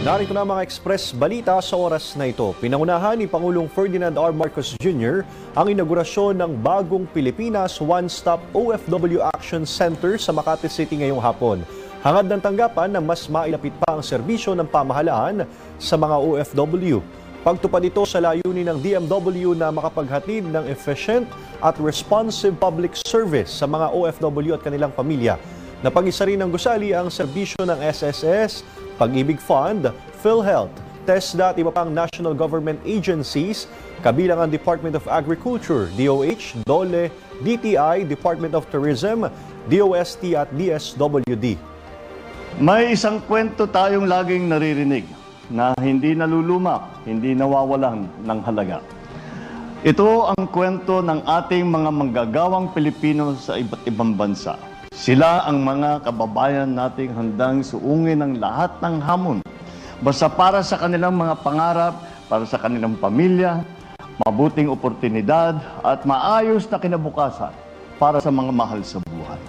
Narito na mga express balita sa oras na ito. Pinangunahan ni Pangulong Ferdinand R. Marcos Jr. ang inaugurasyon ng bagong Pilipinas One-Stop OFW Action Center sa Makati City ngayong hapon. Hangad ng tanggapan na mas mailapit pa ang serbisyo ng pamahalaan sa mga OFW. Pagtupad ito sa layunin ng DMW na makapaghatid ng efficient at responsive public service sa mga OFW at kanilang pamilya. Napag-isa rin ng gusali ang serbisyo ng SSS, Pag-ibig Fund, PhilHealth, TESDA at iba pang national government agencies, kabilang ang Department of Agriculture, DOH, DOLE, DTI, Department of Tourism, DOST at DSWD. May isang kwento tayong laging naririnig na hindi naluluma, hindi nawawalan ng halaga. Ito ang kwento ng ating mga manggagawang Pilipino sa iba't ibang bansa. Sila ang mga kababayan nating handang suungin ang lahat ng hamon. Basta para sa kanilang mga pangarap, para sa kanilang pamilya, mabuting oportunidad at maayos na kinabukasan para sa mga mahal sa buhay.